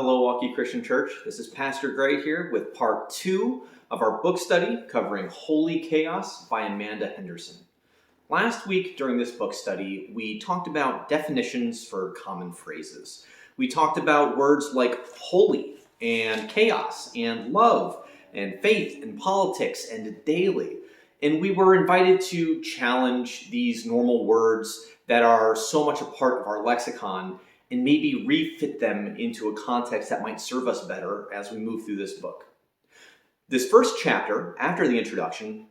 Hello, Walkie Christian Church. This is Pastor Gray here with part 2 of our book study covering Holy Chaos by Amanda Henderson. Last week during this book study, we talked about definitions for common phrases. We talked about words like holy and chaos and love and faith and politics and daily. And we were invited to challenge these normal words that are so much a part of our lexicon and maybe refit them into a context that might serve us better as we move through this book. This first chapter, after the introduction,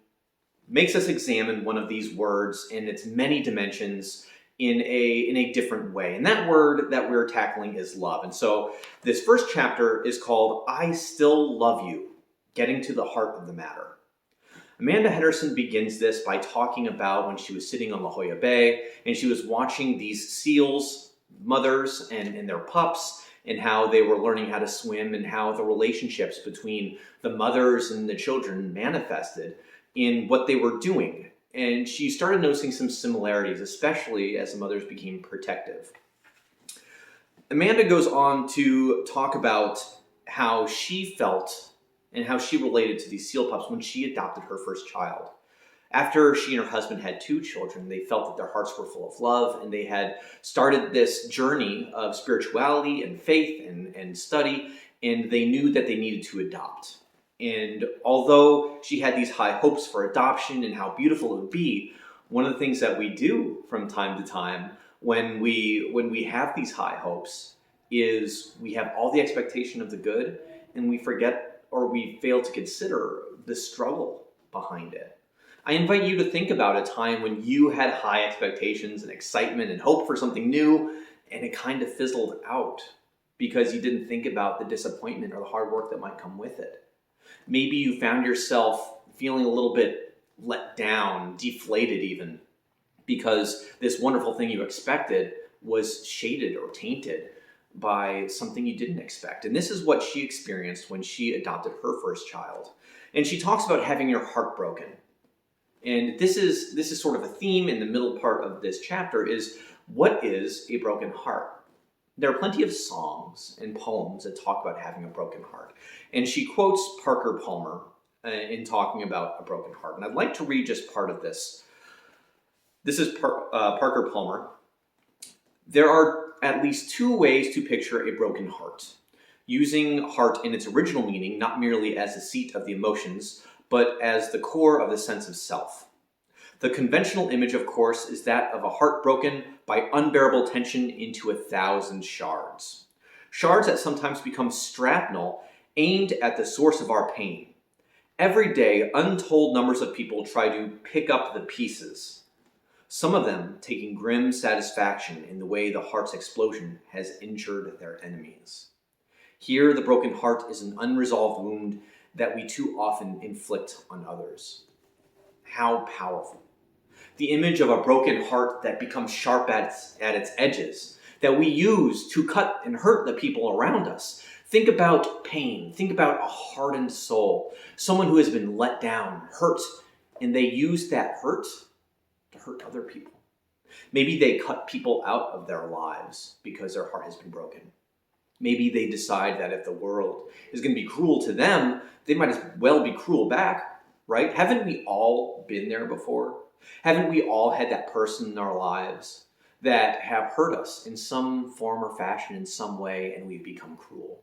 makes us examine one of these words in its many dimensions in a different way. And that word that we're tackling is love. And so this first chapter is called I Still Love You, Getting to the Heart of the Matter. Amanda Henderson begins this by talking about when she was sitting on La Jolla Bay and she was watching these seals, mothers and their pups, and how they were learning how to swim and how the relationships between the mothers and the children manifested in what they were doing. And she started noticing some similarities, especially as the mothers became protective. Amanda goes on to talk about how she felt and how she related to these seal pups when she adopted her first child. After she and her husband had 2 children, they felt that their hearts were full of love, and they had started this journey of spirituality and faith and study, and they knew that they needed to adopt. And although she had these high hopes for adoption and how beautiful it would be, one of the things that we do from time to time when we have these high hopes is we have all the expectation of the good, and we forget or we fail to consider the struggle behind it. I invite you to think about a time when you had high expectations and excitement and hope for something new, and it kind of fizzled out because you didn't think about the disappointment or the hard work that might come with it. Maybe you found yourself feeling a little bit let down, deflated even, because this wonderful thing you expected was shaded or tainted by something you didn't expect. And this is what she experienced when she adopted her first child. And she talks about having your heart broken. And this is sort of a theme in the middle part of this chapter is, what is a broken heart? There are plenty of songs and poems that talk about having a broken heart. And she quotes Parker Palmer in talking about a broken heart. And I'd like to read just part of this. This is Parker Palmer. There are at least 2 ways to picture a broken heart, using heart in its original meaning, not merely as the seat of the emotions, but as the core of the sense of self. The conventional image, of course, is that of a heart broken by unbearable tension into 1,000 shards. Shards that sometimes become shrapnel aimed at the source of our pain. Every day, untold numbers of people try to pick up the pieces, some of them taking grim satisfaction in the way the heart's explosion has injured their enemies. Here, the broken heart is an unresolved wound that we too often inflict on others. How powerful. The image of a broken heart that becomes sharp at its edges, that we use to cut and hurt the people around us. Think about pain. Think about a hardened soul, someone who has been let down, hurt, and they use that hurt to hurt other people. Maybe they cut people out of their lives because their heart has been broken. Maybe they decide that if the world is going to be cruel to them, they might as well be cruel back, right? Haven't we all been there before? Haven't we all had that person in our lives that have hurt us in some form or fashion in some way, and we've become cruel,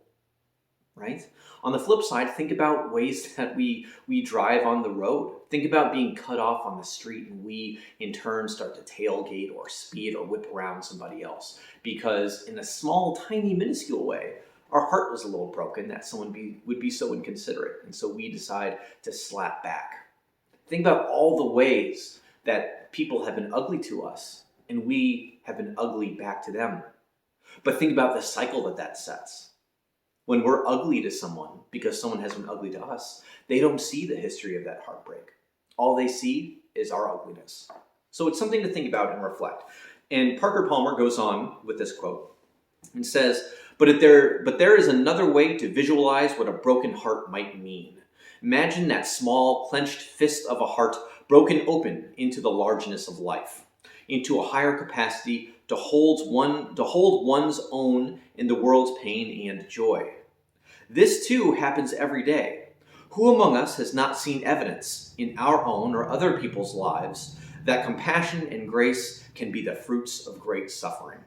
right? On the flip side, think about ways that we drive on the road. Think about being cut off on the street and we, in turn, start to tailgate or speed or whip around somebody else. Because in a small, tiny, minuscule way, our heart was a little broken that someone would be so inconsiderate. And so we decide to slap back. Think about all the ways that people have been ugly to us and we have been ugly back to them. But think about the cycle that sets. When we're ugly to someone because someone has been ugly to us, they don't see the history of that heartbreak. All they see is our ugliness. So it's something to think about and reflect. And Parker Palmer goes on with this quote and says, but there is another way to visualize what a broken heart might mean. Imagine that small, clenched fist of a heart broken open into the largeness of life. into a higher capacity to hold one's own in the world's pain and joy. This too happens every day. Who among us has not seen evidence in our own or other people's lives that compassion and grace can be the fruits of great suffering?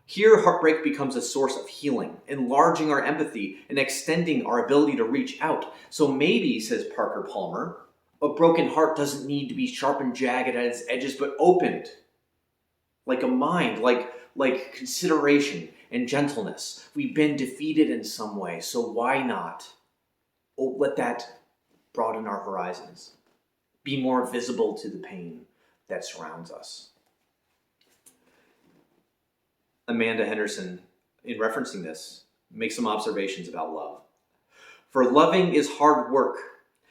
Here, heartbreak becomes a source of healing, enlarging our empathy and extending our ability to reach out. So maybe, says Parker Palmer, a broken heart doesn't need to be sharp and jagged at its edges, but opened, like a mind, like consideration and gentleness. We've been defeated in some way, so why not let that broaden our horizons, be more visible to the pain that surrounds us. Amanda Henderson, in referencing this, makes some observations about love. For loving is hard work.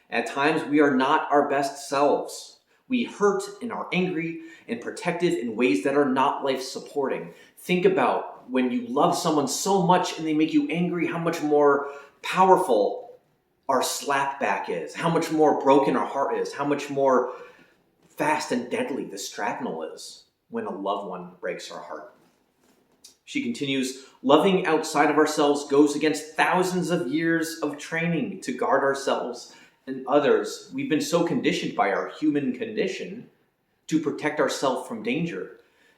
At times we are not our best selves. We hurt and are angry and protective in ways that are not life-supporting. Think about when you love someone so much and they make you angry, how much more powerful our slap back is, how much more broken our heart is, how much more fast and deadly the shrapnel is when a loved one breaks our heart. She continues, loving outside of ourselves goes against thousands of years of training to guard ourselves and others. We've been so conditioned by our human condition to protect ourselves from danger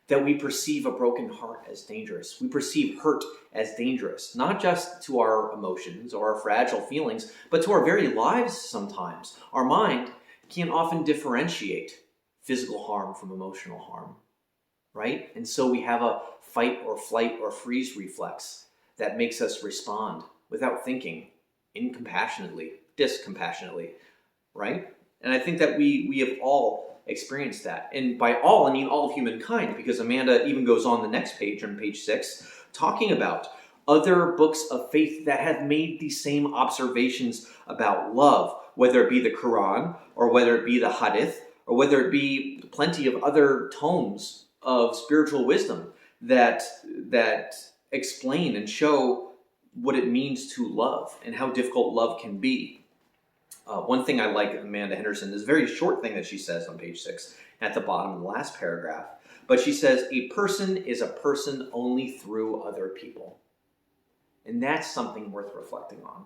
that we perceive a broken heart as dangerous. We perceive hurt as dangerous, not just to our emotions or our fragile feelings, but to our very lives sometimes. Our mind can often differentiate physical harm from emotional harm, right? And so we have a fight or flight or freeze reflex that makes us respond without thinking, discompassionately, right? And I think that we have all experienced that. And by all, I mean all of humankind, because Amanda even goes on the next page, on page 6, talking about other books of faith that have made these same observations about love, whether it be the Quran or whether it be the Hadith, or whether it be plenty of other tomes of spiritual wisdom that explain and show what it means to love and how difficult love can be. One thing I like Amanda Henderson is a very short thing that she says on page 6 at the bottom of the last paragraph. But she says, a person is a person only through other people. And that's something worth reflecting on.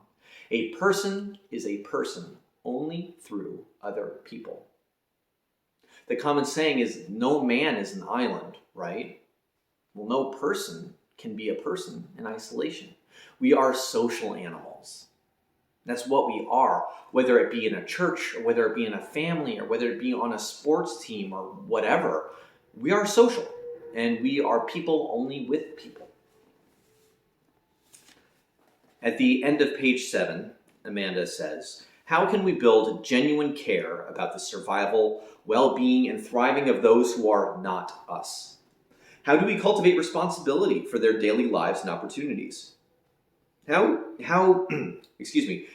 A person is a person only through other people. The common saying is, no man is an island, right? Well, no person can be a person in isolation. We are social animals. That's what we are, whether it be in a church, or whether it be in a family, or whether it be on a sports team, or whatever. We are social, and we are people only with people. At the end of page 7, Amanda says, how can we build genuine care about the survival, well-being, and thriving of those who are not us? How do we cultivate responsibility for their daily lives and opportunities? How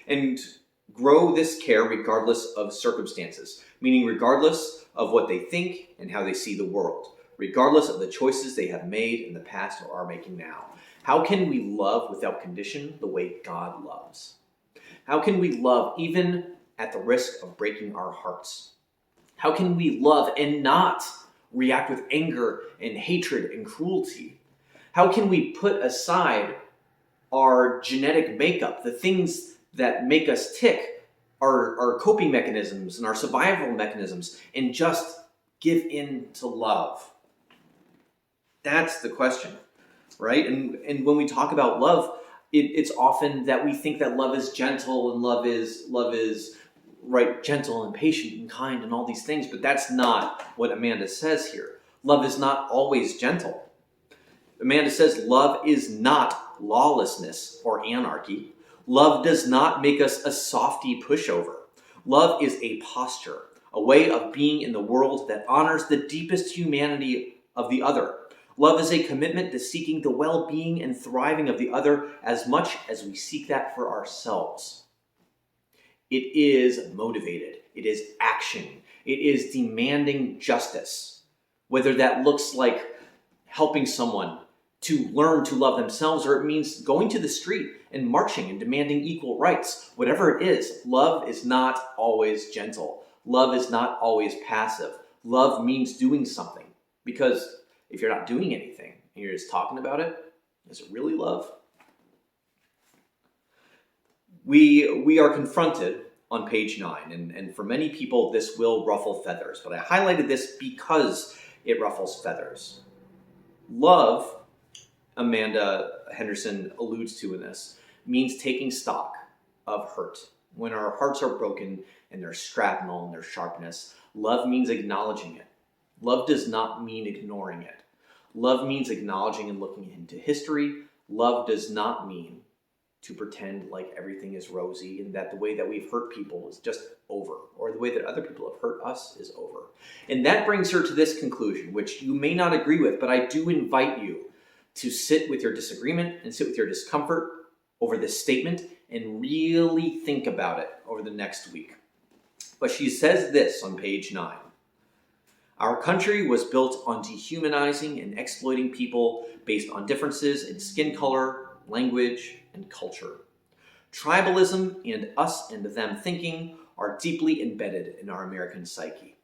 and grow this care regardless of circumstances, meaning regardless of what they think and how they see the world, regardless of the choices they have made in the past or are making now. How can we love without condition the way God loves? How can we love even at the risk of breaking our hearts? How can we love and not react with anger and hatred and cruelty? How can we put aside our genetic makeup, the things that make us tick, our coping mechanisms and our survival mechanisms, and just give in to love? That's the question, right? And when we talk about love, it's often that we think that love is gentle and love is right, gentle and patient and kind and all these things, but that's not what Amanda says here. Love is not always gentle. Amanda says love is not lawlessness or anarchy. Love does not make us a softy pushover. Love is a posture, a way of being in the world that honors the deepest humanity of the other. Love is a commitment to seeking the well-being and thriving of the other as much as we seek that for ourselves. It is motivated. It is action. It is demanding justice. Whether that looks like helping someone to learn to love themselves, or it means going to the street and marching and demanding equal rights. Whatever it is, love is not always gentle. Love is not always passive. Love means doing something. Because if you're not doing anything and you're just talking about it, is it really love? We are confronted on page 9, and for many people this will ruffle feathers, but I highlighted this because it ruffles feathers. Love, Amanda Henderson alludes to in this, means taking stock of hurt. When our hearts are broken and their shrapnel and their sharpness, love means acknowledging it. Love does not mean ignoring it. Love means acknowledging and looking into history. Love does not mean to pretend like everything is rosy and that the way that we've hurt people is just over, or the way that other people have hurt us is over. And that brings her to this conclusion, which you may not agree with, but I do invite you to sit with your disagreement and sit with your discomfort over this statement and really think about it over the next week. But she says this on page 9. Our country was built on dehumanizing and exploiting people based on differences in skin color, language, and culture. Tribalism and us and them thinking are deeply embedded in our American psyche.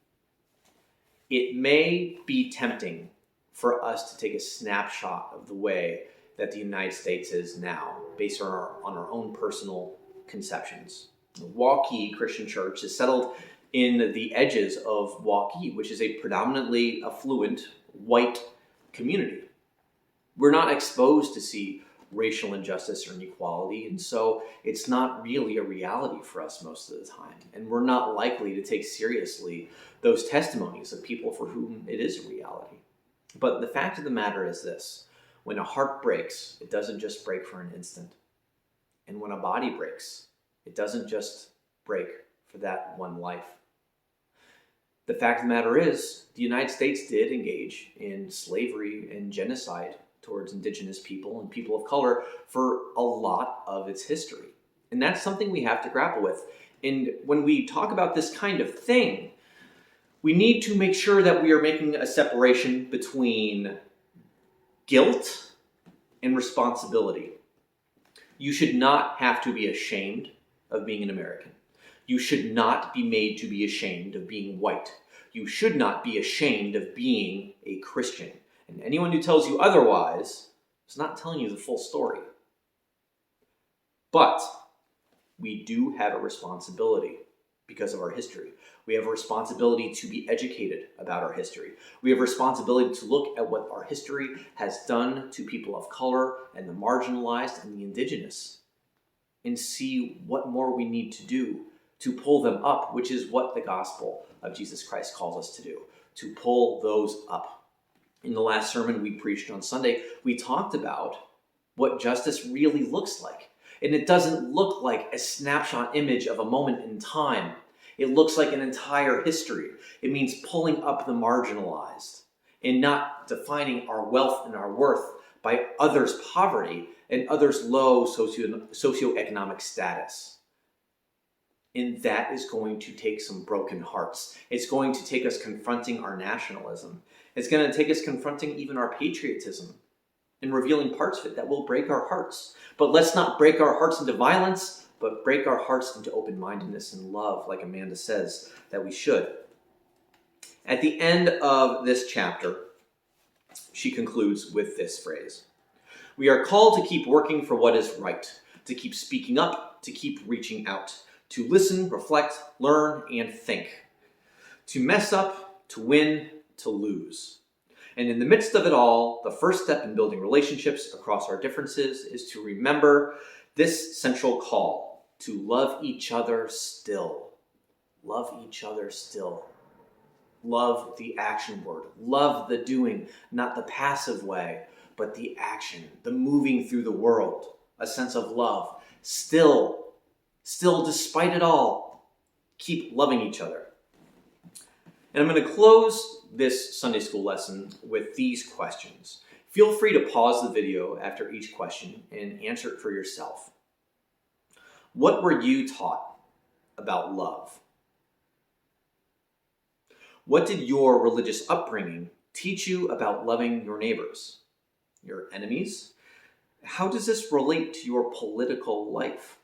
It may be tempting for us to take a snapshot of the way that the United States is now, based on our own personal conceptions. The Waukee Christian Church is settled in the edges of Waukee, which is a predominantly affluent white community. We're not exposed to see racial injustice or inequality, and so it's not really a reality for us most of the time. And we're not likely to take seriously those testimonies of people for whom it is a reality. But the fact of the matter is this: when a heart breaks, it doesn't just break for an instant. And when a body breaks, it doesn't just break for that one life. The fact of the matter is, the United States did engage in slavery and genocide towards indigenous people and people of color for a lot of its history. And that's something we have to grapple with. And when we talk about this kind of thing, we need to make sure that we are making a separation between guilt and responsibility. You should not have to be ashamed of being an American. You should not be made to be ashamed of being white. You should not be ashamed of being a Christian. And anyone who tells you otherwise is not telling you the full story. But we do have a responsibility because of our history. We have a responsibility to be educated about our history. We have a responsibility to look at what our history has done to people of color and the marginalized and the indigenous, and see what more we need to do to pull them up, which is what the gospel of Jesus Christ calls us to do, to pull those up. In the last sermon we preached on Sunday, we talked about what justice really looks like. And it doesn't look like a snapshot image of a moment in time. It looks like an entire history. It means pulling up the marginalized and not defining our wealth and our worth by others' poverty and others' low socioeconomic status. And that is going to take some broken hearts. It's going to take us confronting our nationalism. It's going to take us confronting even our patriotism and revealing parts of it that will break our hearts. But let's not break our hearts into violence, but break our hearts into open-mindedness and love, like Amanda says that we should. At the end of this chapter, she concludes with this phrase: "We are called to keep working for what is right, to keep speaking up, to keep reaching out, to listen, reflect, learn, and think, to mess up, to win, to lose. And in the midst of it all, the first step in building relationships across our differences is to remember this central call: to love each other still. Love each other still. Love the action word. Love the doing, not the passive way, but the action, the moving through the world. A sense of love. Still, despite it all, keep loving each other." And I'm going to close this Sunday school lesson with these questions. Feel free to pause the video after each question and answer it for yourself. What were you taught about love? What did your religious upbringing teach you about loving your neighbors, your enemies? How does this relate to your political life?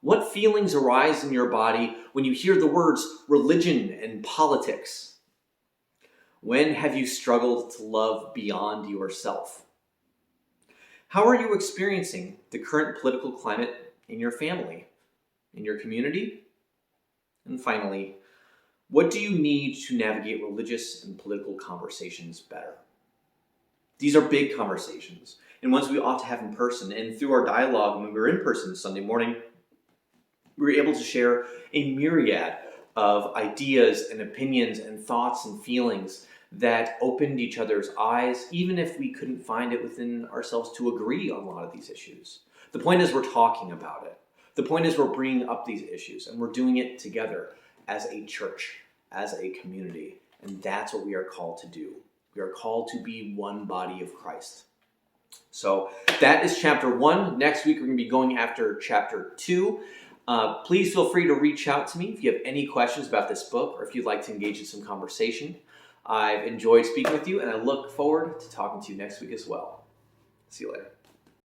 What feelings arise in your body when you hear the words religion and politics? When have you struggled to love beyond yourself? How are you experiencing the current political climate in your family, in your community? And finally, what do you need to navigate religious and political conversations better? These are big conversations, and ones we ought to have in person. And through our dialogue when we were in person Sunday morning, we were able to share a myriad of ideas and opinions and thoughts and feelings that opened each other's eyes, even if we couldn't find it within ourselves to agree on a lot of these issues. The point is, we're talking about it. The point is, we're bringing up these issues, and we're doing it together as a church, as a community. And that's what we are called to do. We are called to be one body of Christ. So that is chapter 1. Next week, we're going to be going after chapter 2. Please feel free to reach out to me if you have any questions about this book or if you'd like to engage in some conversation. I've enjoyed speaking with you, and I look forward to talking to you next week as well. See you later.